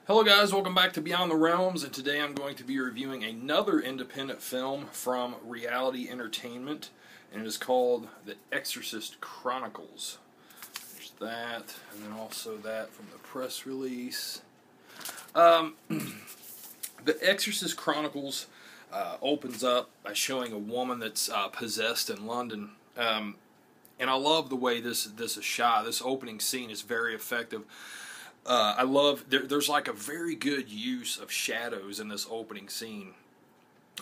Hello guys, welcome back to Beyond the Realms, and today I'm going to be reviewing another independent film from Reality Entertainment, and it is called The Exorcist Chronicles. There's that, and then also that from the press release. The Exorcist Chronicles opens up by showing a woman that's possessed in London, and I love the way this is shot. This opening scene is very effective. I love, there's like a very good use of shadows in this opening scene.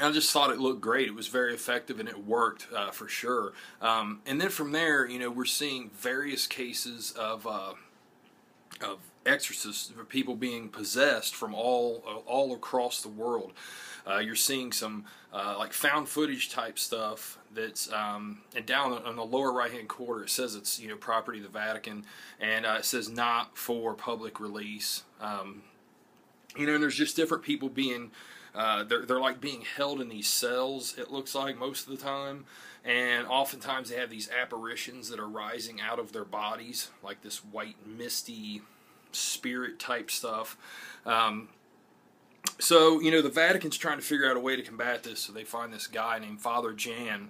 I just thought it looked great. It was very effective and it worked for sure. And then from there, you know, we're seeing various cases of exorcists, people being possessed from all across the world. You're seeing some like found footage type stuff that's and down on the lower right hand corner it says it's, you know, property of the Vatican, and it says not for public release. You know, and there's just different people being they're like being held in these cells, it looks like, most of the time, and oftentimes they have these apparitions that are rising out of their bodies, like this white misty spirit type stuff. So, you know, the Vatican's trying to figure out a way to combat this, so they find this guy named Father Jan,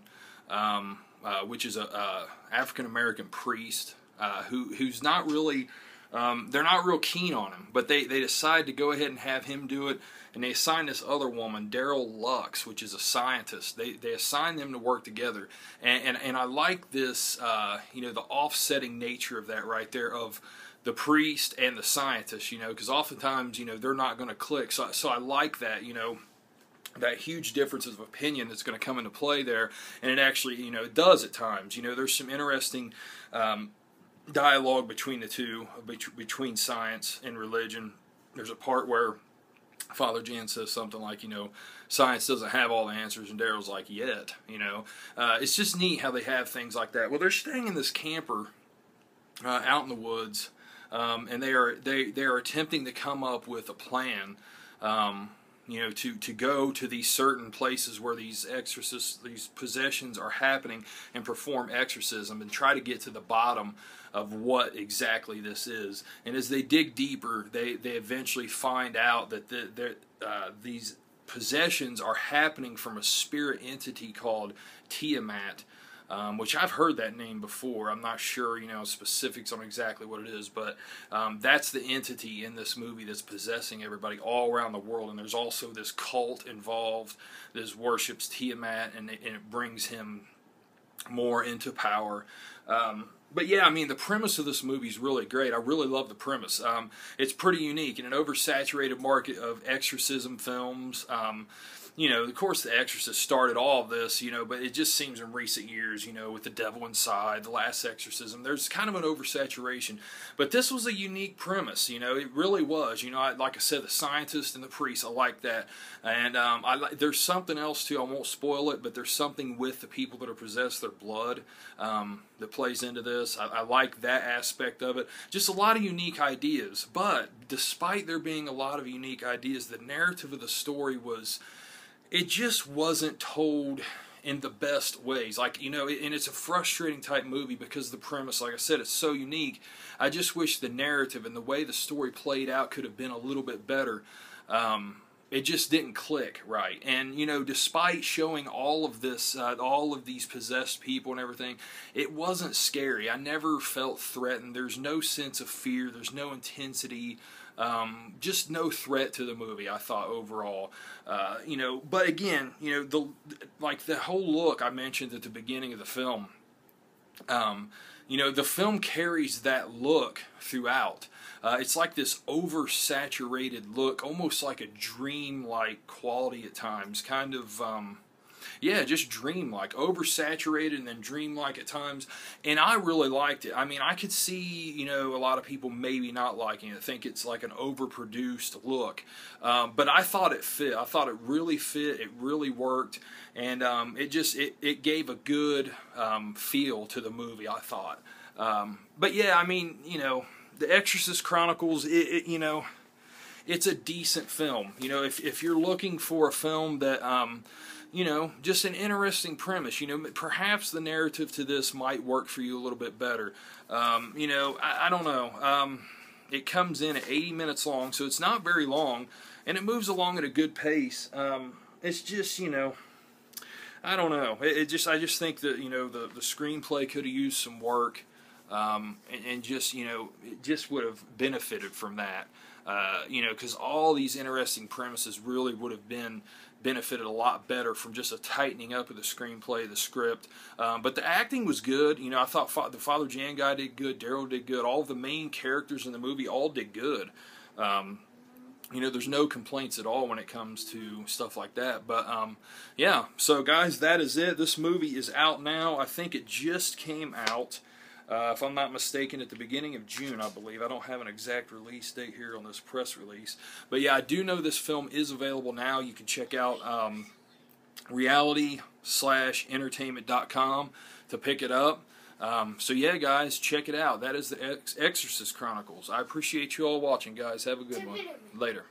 which is a African-American priest, who's not really, they're not real keen on him, but they decide to go ahead and have him do it, and they assign this other woman, Daryl Lux, which is a scientist. They assign them to work together, and I like this, you know, the offsetting nature of that right there, of the priest and the scientist, you know, because oftentimes, you know, they're not going to click. So I like that, you know, that huge difference of opinion that's going to come into play there, and it actually, you know, it does at times. You know, there's some interesting dialogue between the two, between science and religion. There's a part where Father Jan says something like, you know, science doesn't have all the answers, and Daryl's like, yet, you know. It's just neat how they have things like that. Well, they're staying in this camper out in the woods. And they are attempting to come up with a plan, you know, to go to these certain places where these exorcists, these possessions are happening, and perform exorcism and try to get to the bottom of what exactly this is. And as they dig deeper, they eventually find out that these possessions are happening from a spirit entity called Tiamat. Which I've heard that name before. I'm not sure, you know, specifics on exactly what it is, but that's the entity in this movie that's possessing everybody all around the world. And there's also this cult involved that worships Tiamat, and it brings him more into power. But yeah, I mean, the premise of this movie is really great. I really love the premise. It's pretty unique in an oversaturated market of exorcism films. You know, of course, The Exorcist started all of this, you know, but it just seems in recent years, you know, with The Devil Inside, The Last Exorcism, there's kind of an oversaturation. But this was a unique premise, you know, it really was. You know, like I said, the scientist and the priest, I like that. And there's something else, too. I won't spoil it, but there's something with the people that are possessed, their blood, that plays into this. I like that aspect of it. Just a lot of unique ideas. But despite there being a lot of unique ideas, the narrative of the story was... it just wasn't told in the best ways. Like, you know, and it's a frustrating type movie because the premise, like I said, it's so unique. I just wish the narrative and the way the story played out could have been a little bit better. It just didn't click right. And, you know, despite showing all of this, all of these possessed people and everything, it wasn't scary. I never felt threatened. There's no sense of fear. There's no intensity. Just no threat to the movie, I thought, overall. You know, but again, you know, the whole look I mentioned at the beginning of the film, you know, the film carries that look throughout. It's like this oversaturated look, almost like a dream-like quality at times, kind of... yeah, just dream-like, oversaturated and then dream-like at times, and I really liked it. I mean, I could see, you know, a lot of people maybe not liking it, think it's like an overproduced look, but I thought it fit. I thought it really fit, it really worked, and it gave a good feel to the movie, I thought. But yeah, I mean, you know, The Exorcist Chronicles, you know, it's a decent film. You know, if you're looking for a film that... you know, just an interesting premise. You know, perhaps the narrative to this might work for you a little bit better. You know, I don't know. it comes in at 80 minutes long, so it's not very long, and it moves along at a good pace. It's just, you know, I don't know. I just think that, you know, the screenplay could have used some work, and just, you know, it just would have benefited from that. You know, because all these interesting premises really would have benefited a lot better from just a tightening up of the screenplay, the script. But the acting was good. You know, I thought the Father Jan guy did good. Daryl did good. All of the main characters in the movie all did good. You know, there's no complaints at all when it comes to stuff like that. But, yeah, so guys, that is it. This movie is out now. I think it just came out, if I'm not mistaken, at the beginning of June, I believe. I don't have an exact release date here on this press release. But, yeah, I do know this film is available now. You can check out reality/entertainment.com to pick it up. So, yeah, guys, check it out. That is the Exorcist Chronicles. I appreciate you all watching, guys. Have a good one. Later.